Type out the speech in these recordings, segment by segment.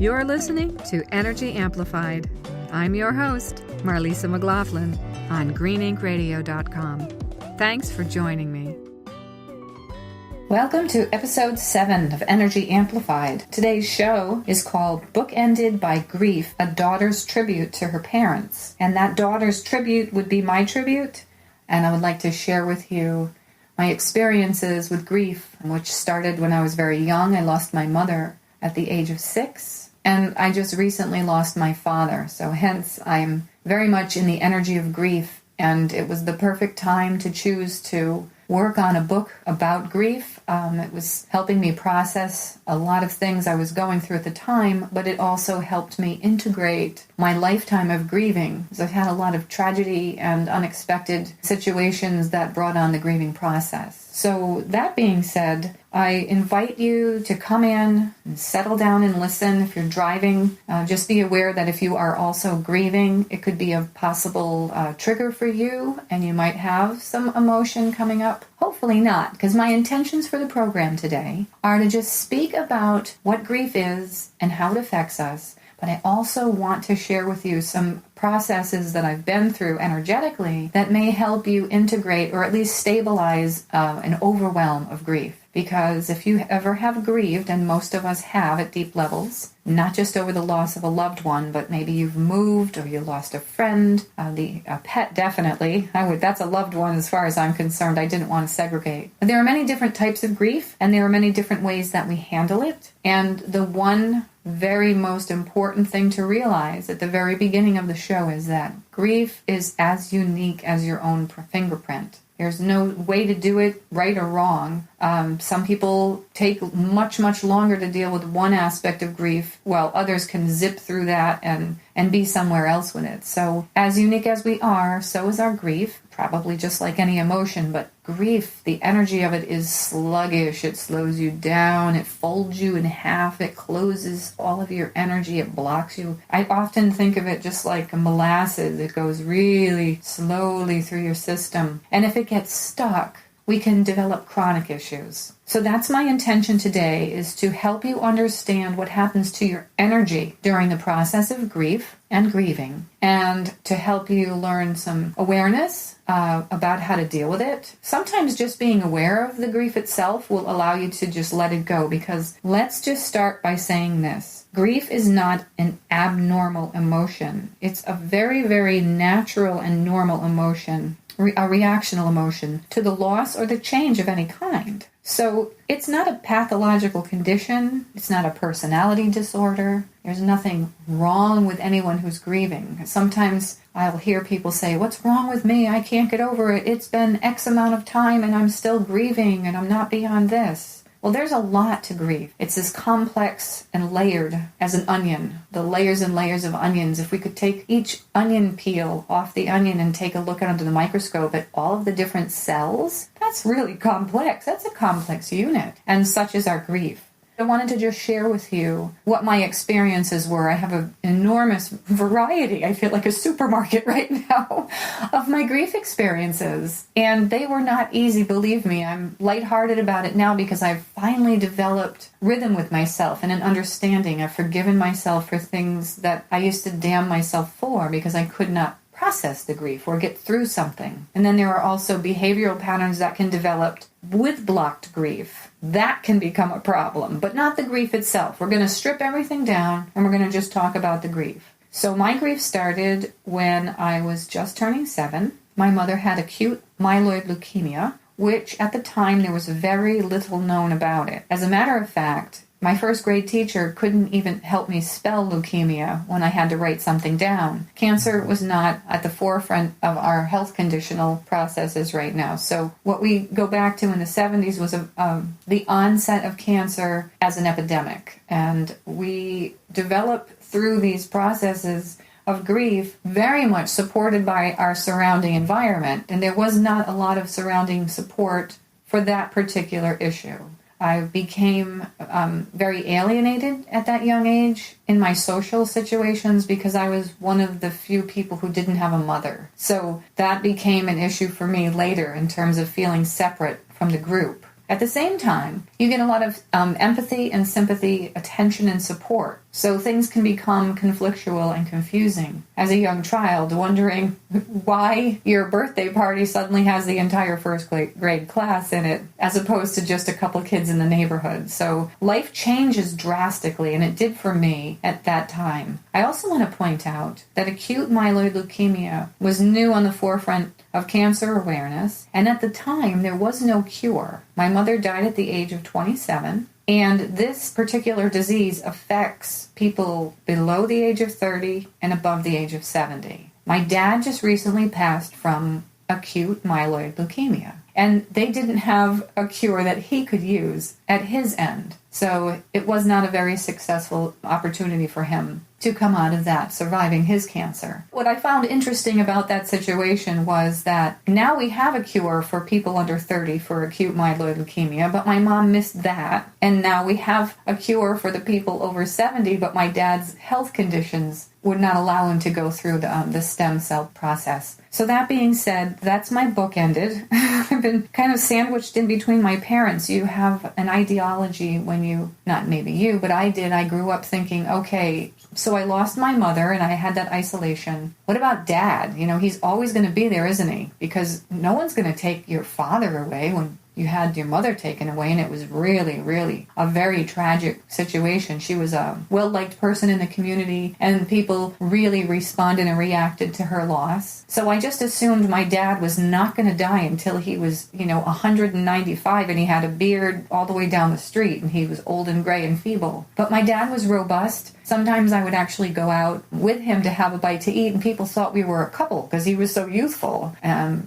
You're listening to Energy Amplified. I'm your host, Marlisa McLaughlin, on greeninkradio.com. Thanks for joining me. Welcome to episode 7 of Energy Amplified. Today's show is called Bookended by Grief, a Daughter's Tribute to Her Parents. And that daughter's tribute would be my tribute. And I would like to share with you my experiences with grief, which started when I was very young. I lost my mother at the age of 6. And I just recently lost my father. So hence, I'm very much in the energy of grief. And it was the perfect time to choose to work on a book about grief. It was helping me process a lot of things I was going through at the time, but it also helped me integrate my lifetime of grieving, because I've had a lot of tragedy and unexpected situations that brought on the grieving process. So that being said, I invite you to come in and settle down and listen. If you're driving, just be aware that if you are also grieving, it could be a possible trigger for you, and you might have some emotion coming up. Hopefully not, because my intentions for the program today are to just speak about what grief is and how it affects us. But I also want to share with you some processes that I've been through energetically that may help you integrate or at least stabilize an overwhelm of grief. Because if you ever have grieved, and most of us have at deep levels, not just over the loss of a loved one, but maybe you've moved or you lost a friend, a pet definitely. That's a loved one as far as I'm concerned. I didn't want to segregate. But there are many different types of grief, and there are many different ways that we handle it. And the one very most important thing to realize at the very beginning of the show is that grief is as unique as your own fingerprint. There's no way to do it right or wrong. Some people take much, much longer to deal with one aspect of grief, while others can zip through that and be somewhere else with it. So as unique as we are, so is our grief, probably just like any emotion. But grief, the energy of it is sluggish. It slows you down. It folds you in half. It closes all of your energy. It blocks you. I often think of it just like molasses. It goes really slowly through your system. And if it gets stuck, we can develop chronic issues. So that's my intention today, is to help you understand what happens to your energy during the process of grief and grieving, and to help you learn some awareness about how to deal with it. Sometimes just being aware of the grief itself will allow you to just let it go, because let's just start by saying this. Grief is not an abnormal emotion. It's a very, very natural and normal emotion, a reactional emotion to the loss or the change of any kind. So it's not a pathological condition. It's not a personality disorder. There's nothing wrong with anyone who's grieving. Sometimes I'll hear people say, "What's wrong with me? I can't get over it. It's been X amount of time and I'm still grieving and I'm not beyond this." Well, there's a lot to grief. It's as complex and layered as an onion, the layers and layers of onions. If we could take each onion peel off the onion and take a look under the microscope at all of the different cells, that's really complex. That's a complex unit. And such is our grief. I wanted to just share with you what my experiences were. I have an enormous variety, I feel like a supermarket right now, of my grief experiences. And they were not easy, believe me. I'm lighthearted about it now because I've finally developed rhythm with myself and an understanding. I've forgiven myself for things that I used to damn myself for because I could not process the grief or get through something. And then there are also behavioral patterns that can develop with blocked grief. That can become a problem, but not the grief itself. We're going to strip everything down and we're going to just talk about the grief. So my grief started when I was just turning 7. My mother had acute myeloid leukemia, which at the time there was very little known about it. As a matter of fact, my first grade teacher couldn't even help me spell leukemia when I had to write something down. Cancer was not at the forefront of our health conditional processes right now. So what we go back to in the 70s was the onset of cancer as an epidemic. And we developed through these processes of grief very much supported by our surrounding environment. And there was not a lot of surrounding support for that particular issue. I became very alienated at that young age in my social situations because I was one of the few people who didn't have a mother. So that became an issue for me later in terms of feeling separate from the group. At the same time, you get a lot of empathy and sympathy, attention and support. So things can become conflictual and confusing as a young child, wondering why your birthday party suddenly has the entire first grade class in it, as opposed to just a couple kids in the neighborhood. So life changes drastically, and it did for me at that time. I also want to point out that acute myeloid leukemia was new on the forefront of cancer awareness, and at the time there was no cure. My mother died at the age of 27. And this particular disease affects people below the age of 30 and above the age of 70. My dad just recently passed from acute myeloid leukemia, and they didn't have a cure that he could use at his end. So it was not a very successful opportunity for him to come out of that, surviving his cancer. What I found interesting about that situation was that now we have a cure for people under 30 for acute myeloid leukemia, but my mom missed that. And now we have a cure for the people over 70, but my dad's health conditions would not allow him to go through the stem cell process. So that being said, that's my book ended. I've been kind of sandwiched in between my parents. You have an ideology when you, not maybe you, but I did. I grew up thinking, okay, so I lost my mother and I had that isolation. What about dad? You know, he's always going to be there, isn't he? Because no one's going to take your father away when you had your mother taken away, and it was really, really a very tragic situation. She was a well-liked person in the community, and people really responded and reacted to her loss. So I just assumed my dad was not going to die until he was, 195, and he had a beard all the way down the street, and he was old and gray and feeble. But my dad was robust. Sometimes I would actually go out with him to have a bite to eat, and people thought we were a couple because he was so youthful.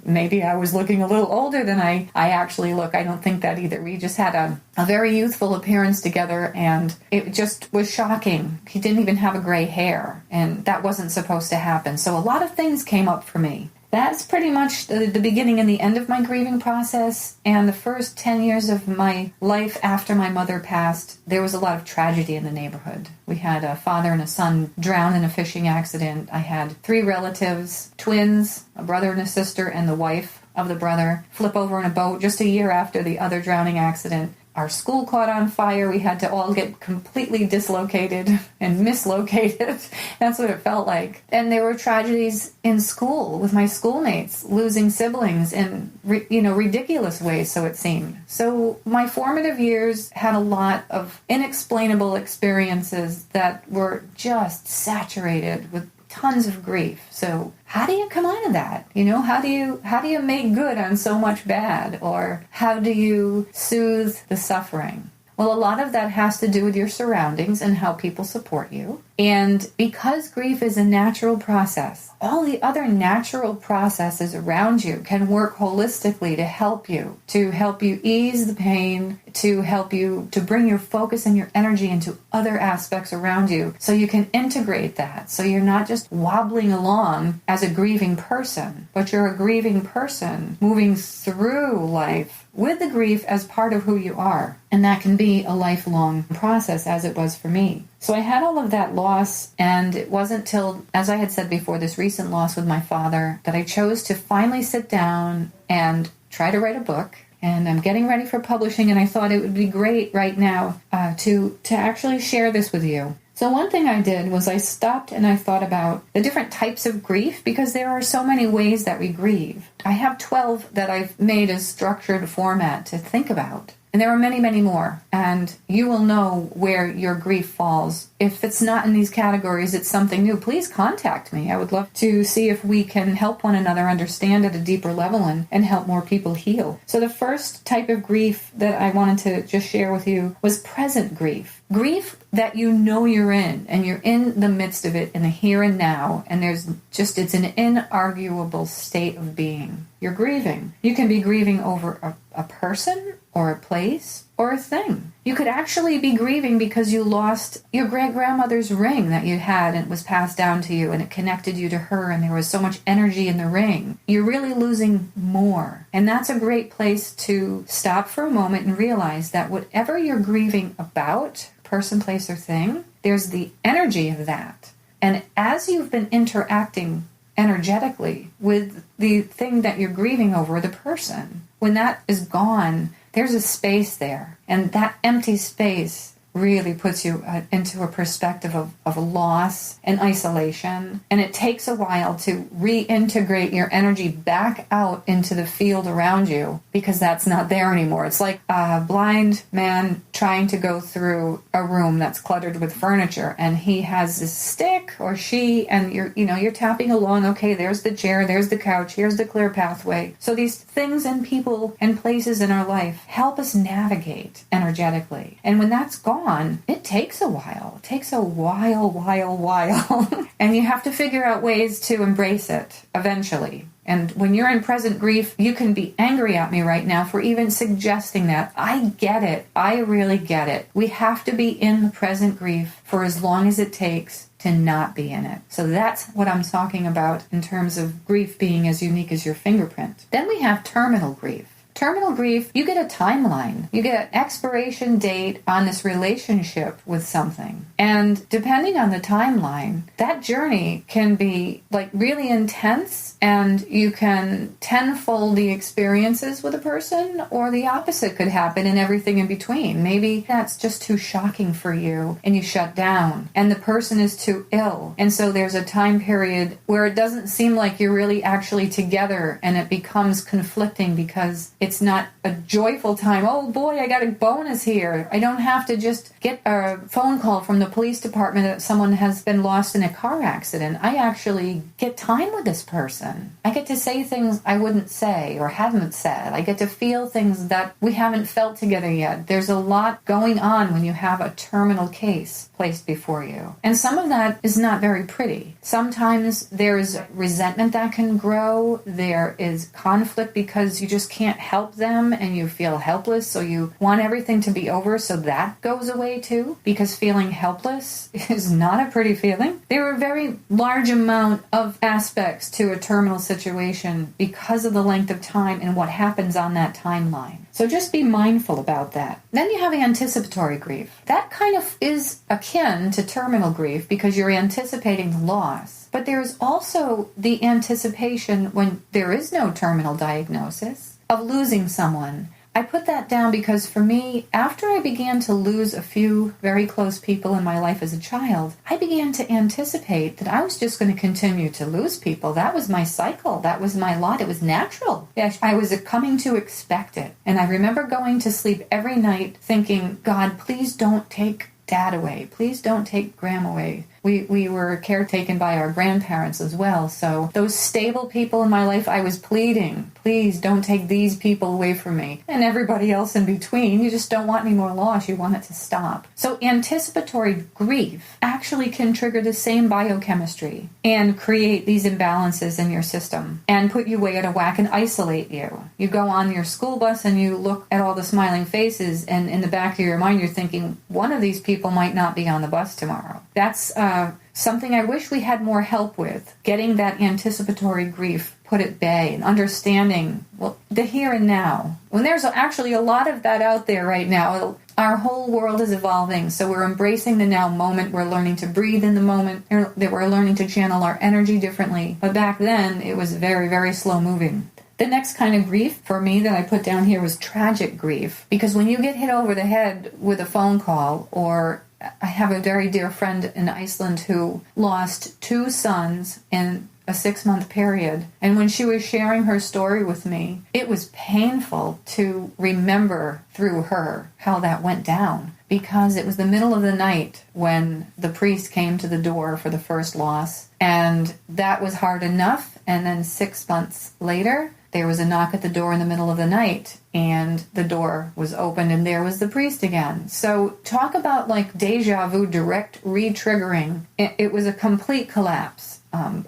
Maybe I was looking a little older than I actually look. I don't think that either. We just had a very youthful appearance together, and it just was shocking. He didn't even have a gray hair, and that wasn't supposed to happen. So a lot of things came up for me. That's pretty much the beginning and the end of my grieving process. And the first 10 years of my life after my mother passed, there was a lot of tragedy in the neighborhood. We had a father and a son drown in a fishing accident. I had 3 relatives, twins, a brother and a sister, and the wife of the brother flip over in a boat just a year after the other drowning accident. Our school caught on fire. We had to all get completely dislocated and mislocated. That's what it felt like. And there were tragedies in school with my schoolmates, losing siblings in, ridiculous ways, so it seemed. So my formative years had a lot of inexplainable experiences that were just saturated with tons of grief. So how do you come out of that? How do you make good on so much bad? Or how do you soothe the suffering? Well, a lot of that has to do with your surroundings and how people support you. And because grief is a natural process, all the other natural processes around you can work holistically to help you ease the pain, to help you to bring your focus and your energy into other aspects around you so you can integrate that. So you're not just wobbling along as a grieving person, but you're a grieving person moving through life with the grief as part of who you are. And that can be a lifelong process, as it was for me. So I had all of that loss, and it wasn't till, as I had said before, this recent loss with my father, that I chose to finally sit down and try to write a book. And I'm getting ready for publishing, and I thought it would be great right now to actually share this with you. So one thing I did was I stopped and I thought about the different types of grief, because there are so many ways that we grieve. I have 12 that I've made as structured format to think about. And there are many, many more. And you will know where your grief falls. If it's not in these categories, it's something new. Please contact me. I would love to see if we can help one another understand at a deeper level and help more people heal. So the first type of grief that I wanted to just share with you was present grief. Grief that you know you're in, and you're in the midst of it in the here and now, and it's an inarguable state of being. You're grieving. You can be grieving over a person or a place or a thing. You could actually be grieving because you lost your great-grandmother's ring that you had and it was passed down to you and it connected you to her and there was so much energy in the ring. You're really losing more. And that's a great place to stop for a moment and realize that whatever you're grieving about, person, place, or thing, there's the energy of that. And as you've been interacting energetically with the thing that you're grieving over, the person, when that is gone, there's a space there. And that empty space really puts you into a perspective of loss and isolation. And it takes a while to reintegrate your energy back out into the field around you because that's not there anymore. It's like a blind man trying to go through a room that's cluttered with furniture, and he has this stick, or she, and you're tapping along. Okay, there's the chair, there's the couch, here's the clear pathway. So these things and people and places in our life help us navigate energetically. And when that's gone, it takes a while. It takes a while. And you have to figure out ways to embrace it eventually. And when you're in present grief, you can be angry at me right now for even suggesting that. I get it. I really get it. We have to be in the present grief for as long as it takes to not be in it. So that's what I'm talking about in terms of grief being as unique as your fingerprint. Then we have terminal grief. Terminal grief, you get a timeline. You get an expiration date on this relationship with something. And depending on the timeline, that journey can be like really intense, and you can tenfold the experiences with a person, or the opposite could happen and everything in between. Maybe that's just too shocking for you and you shut down, and the person is too ill. And so there's a time period where it doesn't seem like you're really actually together, and it becomes conflicting because it's not a joyful time. Oh boy, I got a bonus here. I don't have to just get a phone call from the police department that someone has been lost in a car accident. I actually get time with this person. I get to say things I wouldn't say or haven't said. I get to feel things that we haven't felt together yet. There's a lot going on when you have a terminal case placed before you. And some of that is not very pretty. Sometimes there's resentment that can grow. There is conflict because you just can't help them and you feel helpless, so you want everything to be over, so that goes away too, because feeling helpless is not a pretty feeling. There are a very large amount of aspects to a terminal situation because of the length of time and what happens on that timeline. So just be mindful about that. Then you have anticipatory grief. That kind of is akin to terminal grief because you're anticipating the loss. But there is also the anticipation when there is no terminal diagnosis of losing someone. I put that down because for me, after I began to lose a few very close people in my life as a child, I began to anticipate that I was just going to continue to lose people. That was my cycle. That was my lot. It was natural. I was coming to expect it. And I remember going to sleep every night thinking, God, please don't take Dad away. Please don't take Grandma away. We were caretaken by our grandparents as well. So those stable people in my life, I was pleading, please don't take these people away from me. And everybody else in between, you just don't want any more loss. You want it to stop. So anticipatory grief actually can trigger the same biochemistry and create these imbalances in your system and put you way out of whack and isolate you. You go on your school bus and you look at all the smiling faces, and in the back of your mind, you're thinking, one of these people might not be on the bus tomorrow. That's something I wish we had more help with, getting that anticipatory grief put at bay and understanding, well, the here and now. When there's actually a lot of that out there right now, our whole world is evolving, so we're embracing the now moment. We're learning to breathe in the moment. We're learning to channel our energy differently. But back then, it was very, very slow moving. The next kind of grief for me that I put down here was tragic grief. Because when you get hit over the head with a phone call, or I have a very dear friend in Iceland who lost 2 sons in a 6-month period. And when she was sharing her story with me, it was painful to remember through her how that went down. Because it was the middle of the night when the priest came to the door for the first loss. And that was hard enough. And then 6 months later, there was a knock at the door in the middle of the night, and the door was opened, and there was the priest again. So talk about like deja vu, direct re-triggering. It was a complete collapse.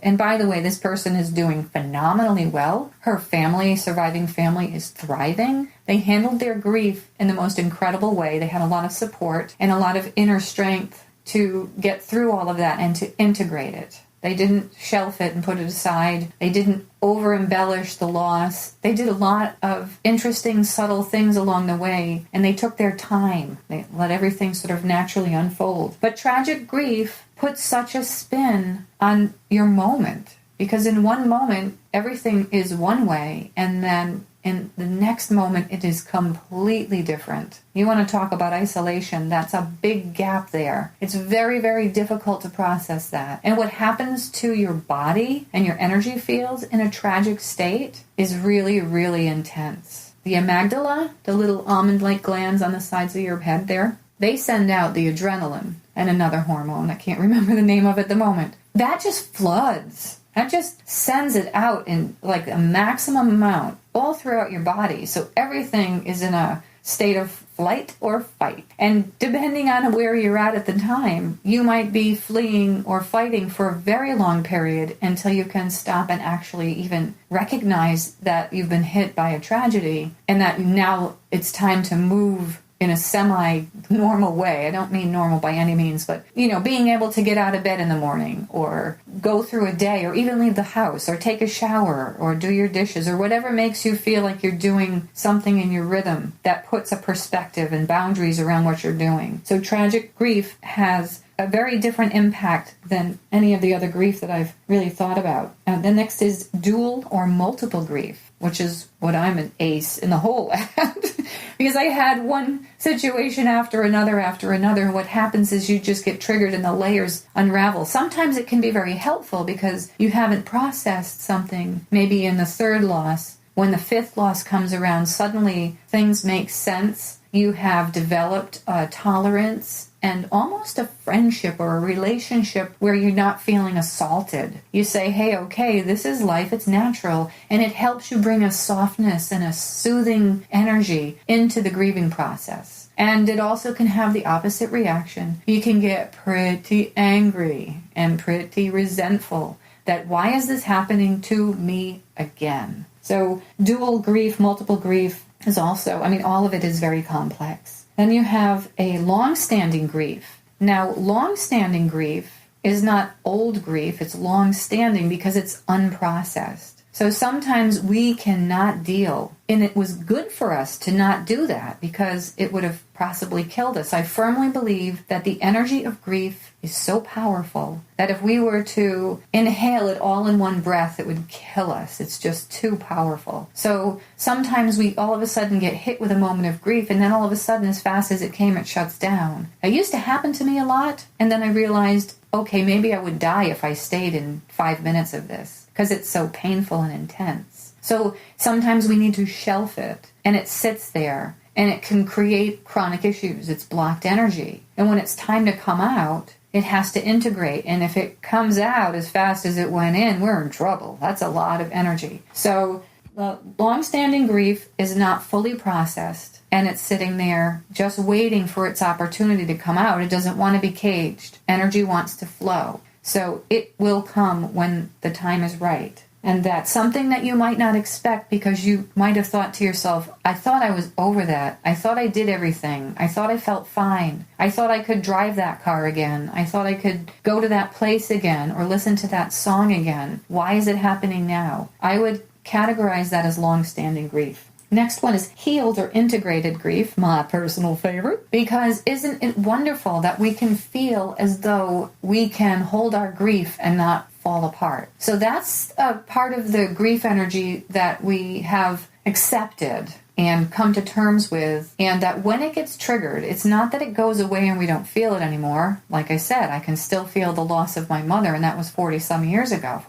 And by the way, this person is doing phenomenally well. Her family, surviving family, is thriving. They handled their grief in the most incredible way. They had a lot of support and a lot of inner strength to get through all of that and to integrate it. They didn't shelf it and put it aside. They didn't over-embellish the loss. They did a lot of interesting, subtle things along the way, and they took their time. They let everything sort of naturally unfold. But tragic grief puts such a spin on your moment, because in one moment, everything is one way, and then and the next moment it is completely different. You want to talk about isolation, that's a big gap there. It's very, very difficult to process that. And what happens to your body and your energy fields in a tragic state is really, really intense. The amygdala, the little almond-like glands on the sides of your head there, they send out the adrenaline and another hormone. I can't remember the name of it at the moment. That just floods. That just sends it out in like a maximum amount all throughout your body. So everything is in a state of flight or fight. And depending on where you're at the time, you might be fleeing or fighting for a very long period until you can stop and actually even recognize that you've been hit by a tragedy and that now it's time to move in a semi-normal way. I don't mean normal by any means, but, being able to get out of bed in the morning or go through a day or even leave the house or take a shower or do your dishes or whatever makes you feel like you're doing something in your rhythm that puts a perspective and boundaries around what you're doing. So tragic grief has a very different impact than any of the other grief that I've really thought about. The next is dual or multiple grief, which is what I'm an ace in the hole at. Because I had one situation after another, and what happens is you just get triggered and the layers unravel. Sometimes it can be very helpful because you haven't processed something, maybe in the third loss. When the fifth loss comes around, suddenly things make sense. You have developed a tolerance and almost a friendship or a relationship where you're not feeling assaulted. You say, hey, okay, this is life, it's natural, and it helps you bring a softness and a soothing energy into the grieving process. And it also can have the opposite reaction. You can get pretty angry and pretty resentful that why is this happening to me again? So dual grief, multiple grief is also, all of it is very complex. Then you have a long-standing grief. Now, long-standing grief is not old grief, it's long-standing because it's unprocessed. So sometimes we cannot deal, and it was good for us to not do that because it would have possibly killed us. I firmly believe that the energy of grief is so powerful that if we were to inhale it all in one breath, it would kill us. It's just too powerful. So sometimes we all of a sudden get hit with a moment of grief, and then all of a sudden, as fast as it came, it shuts down. It used to happen to me a lot, and then I realized, okay, maybe I would die if I stayed in 5 minutes of this because it's so painful and intense. So sometimes we need to shelf it, and it sits there, and it can create chronic issues. It's blocked energy. And when it's time to come out, it has to integrate. And if it comes out as fast as it went in, we're in trouble. That's a lot of energy. So the long-standing grief is not fully processed, and it's sitting there just waiting for its opportunity to come out. It doesn't want to be caged. Energy wants to flow. So it will come when the time is right. And that's something that you might not expect because you might have thought to yourself, I thought I was over that. I thought I did everything. I thought I felt fine. I thought I could drive that car again. I thought I could go to that place again or listen to that song again. Why is it happening now? I would categorize that as long-standing grief. Next one is healed or integrated grief, my personal favorite, because isn't it wonderful that we can feel as though we can hold our grief and not fall apart. So that's a part of the grief energy that we have accepted and come to terms with, and that when it gets triggered, it's not that it goes away and we don't feel it anymore. Like I said, I can still feel the loss of my mother, and that was 47 years ago.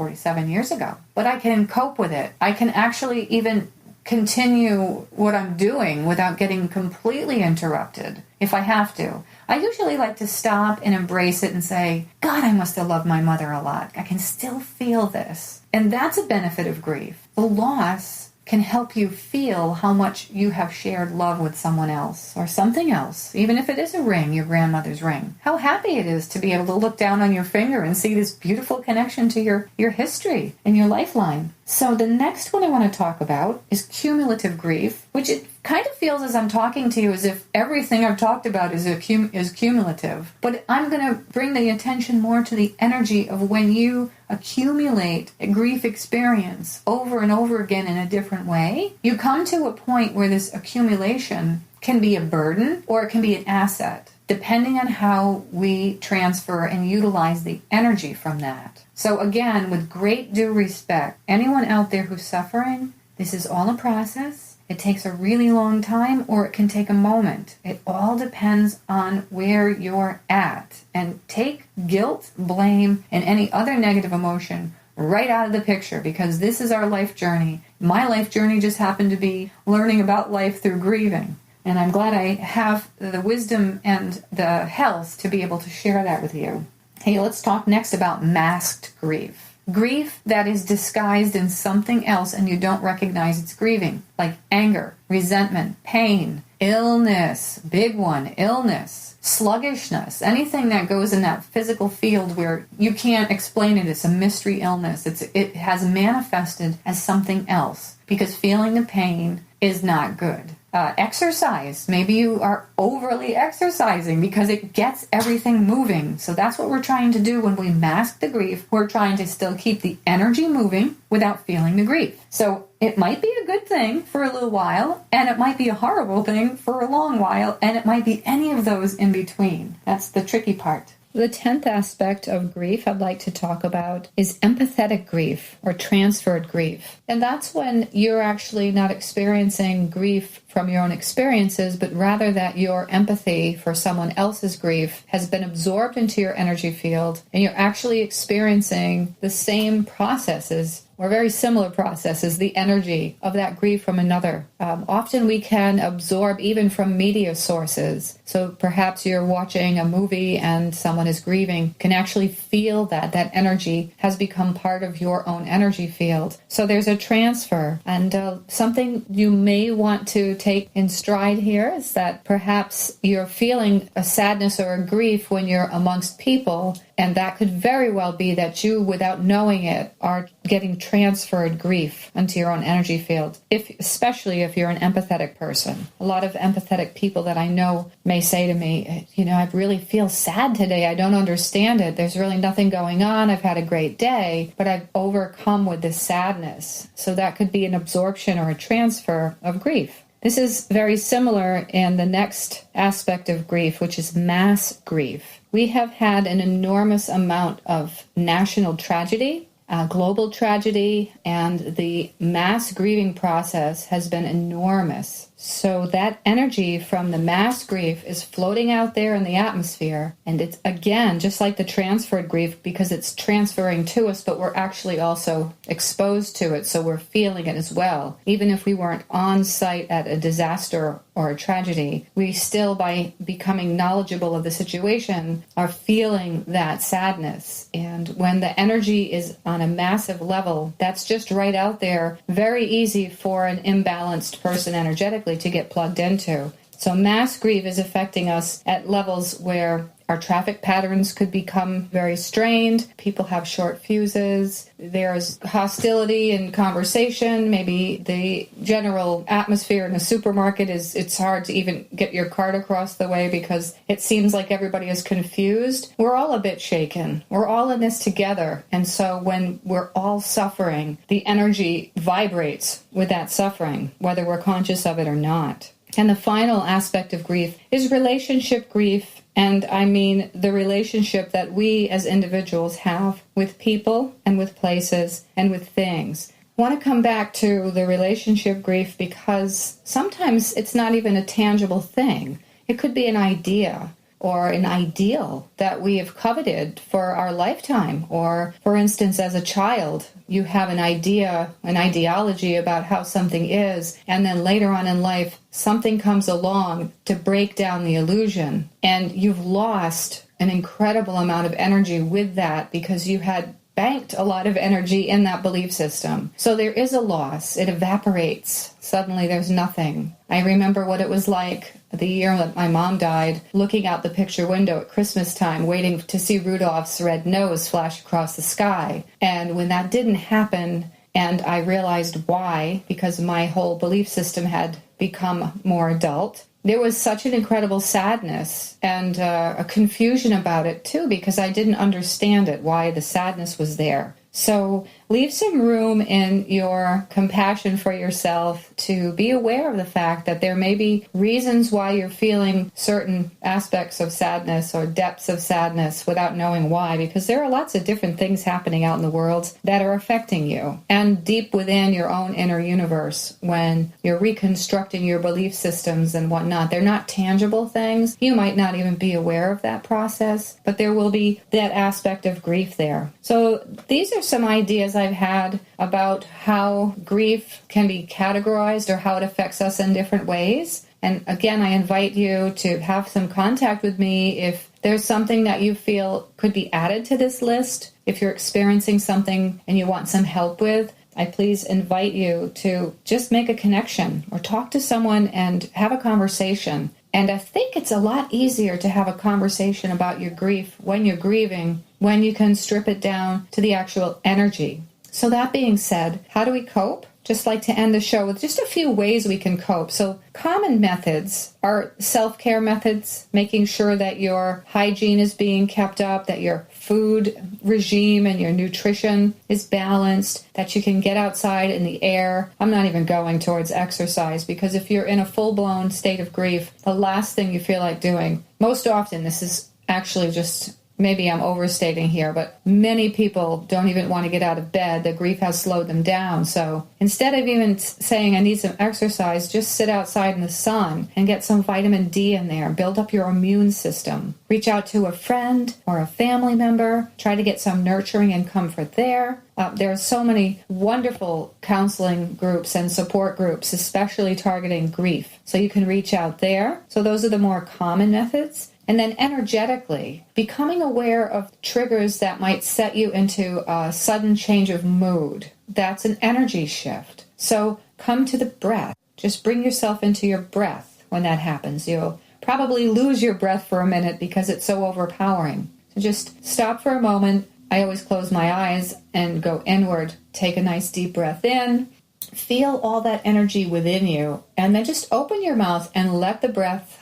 But I can cope with it. I can actually even continue what I'm doing without getting completely interrupted if I have to. I usually like to stop and embrace it and say, God, I must have loved my mother a lot. I can still feel this. And that's a benefit of grief. The loss can help you feel how much you have shared love with someone else or something else, even if it is a ring, your grandmother's ring. How happy it is to be able to look down on your finger and see this beautiful connection to your history and your lifeline. So the next one I want to talk about is cumulative grief, which it kind of feels as I'm talking to you as if everything I've talked about is cumulative. But I'm going to bring the attention more to the energy of when you accumulate a grief experience over and over again in a different way. You come to a point where this accumulation can be a burden or it can be an asset, depending on how we transfer and utilize the energy from that. So again, with great due respect, anyone out there who's suffering, This is all a process. It takes a really long time, or it can take a moment. It all depends on where you're at. And take guilt, blame, and any other negative emotion right out of the picture, because this is our life journey. My life journey just happened to be learning about life through grieving. And I'm glad I have the wisdom and the health to be able to share that with you. Hey, let's talk next about masked grief. Grief that is disguised in something else and you don't recognize it's grieving, like anger, resentment, pain, illness, big one, illness, sluggishness, anything that goes in that physical field where you can't explain it. It's a mystery illness. It has manifested as something else because feeling the pain is not good. Exercise. Maybe you are overly exercising because it gets everything moving. So that's what we're trying to do when we mask the grief. We're trying to still keep the energy moving without feeling the grief. So it might be a good thing for a little while, and it might be a horrible thing for a long while, and it might be any of those in between. That's the tricky part. The 10th aspect of grief I'd like to talk about is empathetic grief or transferred grief. And that's when you're actually not experiencing grief from your own experiences, but rather that your empathy for someone else's grief has been absorbed into your energy field, and you're actually experiencing the same processes or very similar processes, the energy of that grief from another. Often we can absorb even from media sources. So perhaps you're watching a movie and someone is grieving, can actually feel that energy has become part of your own energy field. So there's a transfer. And something you may want to take in stride here is that perhaps you're feeling a sadness or a grief when you're amongst people, and that could very well be that you, without knowing it, are getting transferred grief into your own energy field, especially if you're an empathetic person. A lot of empathetic people that I know may say to me, I really feel sad today. I don't understand it. There's really nothing going on. I've had a great day, but I've overcome with this sadness. So that could be an absorption or a transfer of grief. This is very similar in the next aspect of grief, which is mass grief. We have had an enormous amount of national tragedy, global tragedy, and the mass grieving process has been enormous. So that energy from the mass grief is floating out there in the atmosphere, and it's, again, just like the transferred grief, because it's transferring to us, but we're actually also exposed to it, so we're feeling it as well. Even if we weren't on site at a disaster or a tragedy, we still, by becoming knowledgeable of the situation, are feeling that sadness. And when the energy is on a massive level, that's just right out there, very easy for an imbalanced person energetically to get plugged into. So mass grief is affecting us at levels where our traffic patterns could become very strained. People have short fuses. There's hostility in conversation. Maybe the general atmosphere in a supermarket it's hard to even get your cart across the way because it seems like everybody is confused. We're all a bit shaken. We're all in this together. And so when we're all suffering, the energy vibrates with that suffering, whether we're conscious of it or not. And the final aspect of grief is relationship grief. And I mean the relationship that we as individuals have with people and with places and with things. I want to come back to the relationship grief because sometimes it's not even a tangible thing. It could be an idea or an ideal that we have coveted for our lifetime. Or, for instance, as a child, you have an idea, an ideology about how something is, and then later on in life, something comes along to break down the illusion, and you've lost an incredible amount of energy with that because you had banked a lot of energy in that belief system. So there is a loss. It evaporates. Suddenly there's nothing. I remember what it was like the year that my mom died, looking out the picture window at Christmas time, waiting to see Rudolph's red nose flash across the sky. And when that didn't happen, and I realized why, because my whole belief system had become more adult, there was such an incredible sadness and a confusion about it too, because I didn't understand it, why the sadness was there. So leave some room in your compassion for yourself to be aware of the fact that there may be reasons why you're feeling certain aspects of sadness or depths of sadness without knowing why, because there are lots of different things happening out in the world that are affecting you and deep within your own inner universe when you're reconstructing your belief systems and whatnot. They're not tangible things. You might not even be aware of that process, but there will be that aspect of grief there. So these are some ideas I've had about how grief can be categorized or how it affects us in different ways. And again, I invite you to have some contact with me if there's something that you feel could be added to this list. If you're experiencing something and you want some help with, I please invite you to just make a connection or talk to someone and have a conversation. And I think it's a lot easier to have a conversation about your grief when you're grieving, when you can strip it down to the actual energy. So that being said, how do we cope? Just like to end the show with just a few ways we can cope. So common methods are self-care methods, making sure that your hygiene is being kept up, that your food regime and your nutrition is balanced, that you can get outside in the air. I'm not even going towards exercise because if you're in a full-blown state of grief, the last thing you feel like doing, most often this is actually just, maybe I'm overstating here, but many people don't even want to get out of bed. The grief has slowed them down. So instead of even saying I need some exercise, just sit outside in the sun and get some vitamin D in there. Build up your immune system. Reach out to a friend or a family member. Try to get some nurturing and comfort there. There are so many wonderful counseling groups and support groups, especially targeting grief. So you can reach out there. So those are the more common methods. And then energetically, becoming aware of triggers that might set you into a sudden change of mood. That's an energy shift. So come to the breath. Just bring yourself into your breath when that happens. You'll probably lose your breath for a minute because it's so overpowering. So just stop for a moment. I always close my eyes and go inward. Take a nice deep breath in. Feel all that energy within you. And then just open your mouth and let the breath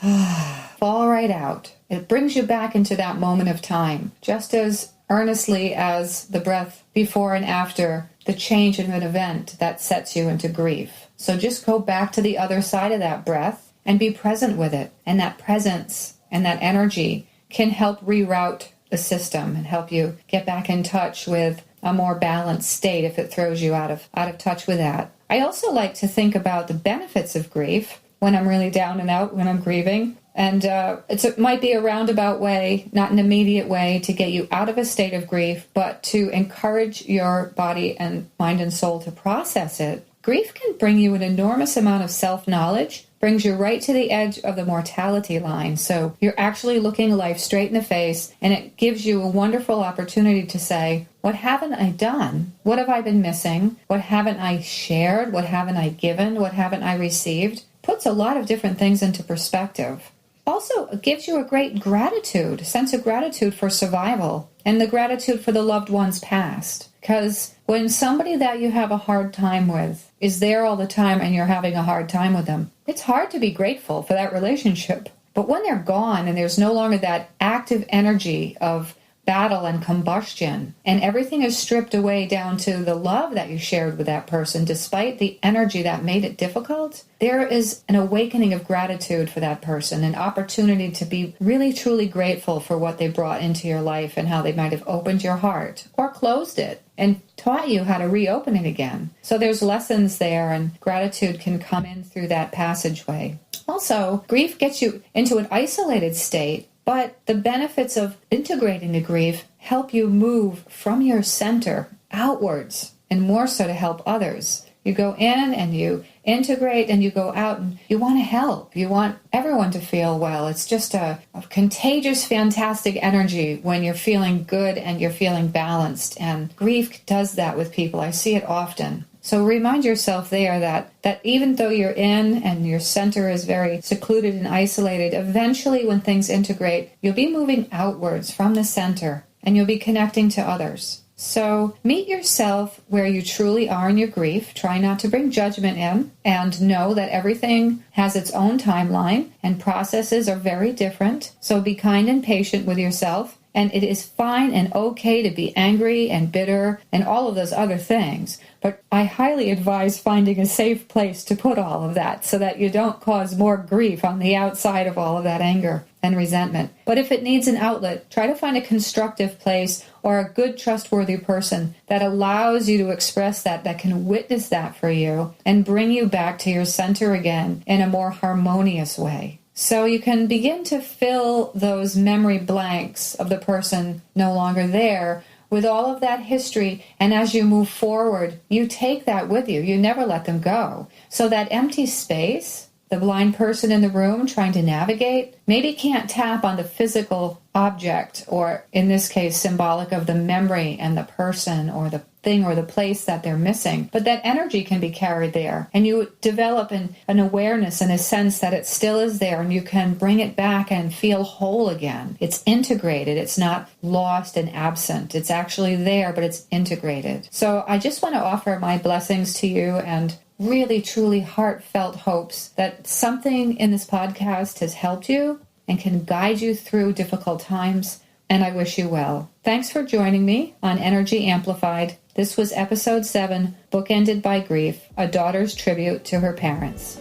fall right out. It brings you back into that moment of time, just as earnestly as the breath before and after the change in an event that sets you into grief. So just go back to the other side of that breath and be present with it. And that presence and that energy can help reroute the system and help you get back in touch with a more balanced state if it throws you out of touch with that. I also like to think about the benefits of grief when I'm really down and out, when I'm grieving. And it might be a roundabout way, not an immediate way to get you out of a state of grief, but to encourage your body and mind and soul to process it. Grief can bring you an enormous amount of self-knowledge, brings you right to the edge of the mortality line. So you're actually looking life straight in the face, and it gives you a wonderful opportunity to say, what haven't I done? What have I been missing? What haven't I shared? What haven't I given? What haven't I received? Puts a lot of different things into perspective. Also, it gives you a great gratitude, sense of gratitude for survival and the gratitude for the loved ones past. Because when somebody that you have a hard time with is there all the time and you're having a hard time with them, it's hard to be grateful for that relationship. But when they're gone and there's no longer that active energy of battle and combustion, and everything is stripped away down to the love that you shared with that person, despite the energy that made it difficult, there is an awakening of gratitude for that person, an opportunity to be really, truly grateful for what they brought into your life and how they might have opened your heart or closed it and taught you how to reopen it again. So there's lessons there, and gratitude can come in through that passageway. Also, grief gets you into an isolated state, but the benefits of integrating the grief help you move from your center outwards, and more so to help others. You go in and you integrate and you go out and you want to help. You want everyone to feel well. It's just a contagious, fantastic energy when you're feeling good and you're feeling balanced. And grief does that with people. I see it often. So remind yourself there that even though you're in and your center is very secluded and isolated, eventually when things integrate, you'll be moving outwards from the center and you'll be connecting to others. So meet yourself where you truly are in your grief. Try not to bring judgment in, and know that everything has its own timeline and processes are very different. So be kind and patient with yourself And it is fine and okay to be angry and bitter and all of those other things. But I highly advise finding a safe place to put all of that so that you don't cause more grief on the outside of all of that anger and resentment. But if it needs an outlet, try to find a constructive place or a good, trustworthy person that allows you to express that can witness that for you and bring you back to your center again in a more harmonious way. So you can begin to fill those memory blanks of the person no longer there with all of that history. And as you move forward, you take that with you. You never let them go. So that empty space, the blind person in the room trying to navigate, maybe can't tap on the physical object, or in this case, symbolic of the memory and the person or the thing or the place that they're missing. But that energy can be carried there. And you develop an awareness and a sense that it still is there, and you can bring it back and feel whole again. It's integrated. It's not lost and absent. It's actually there, but it's integrated. So I just want to offer my blessings to you and really, truly heartfelt hopes that something in this podcast has helped you and can guide you through difficult times. And I wish you well. Thanks for joining me on Energy Amplified. This was episode 7, Bookended by Grief, a daughter's tribute to her parents.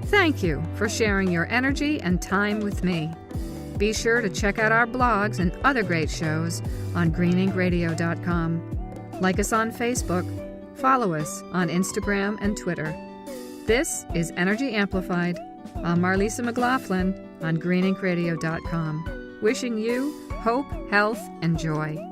Thank you for sharing your energy and time with me. Be sure to check out our blogs and other great shows on greeninkradio.com. Like us on Facebook. Follow us on Instagram and Twitter. This is Energy Amplified. I'm Marlisa McLaughlin on greeninkradio.com. Wishing you hope, health, and joy.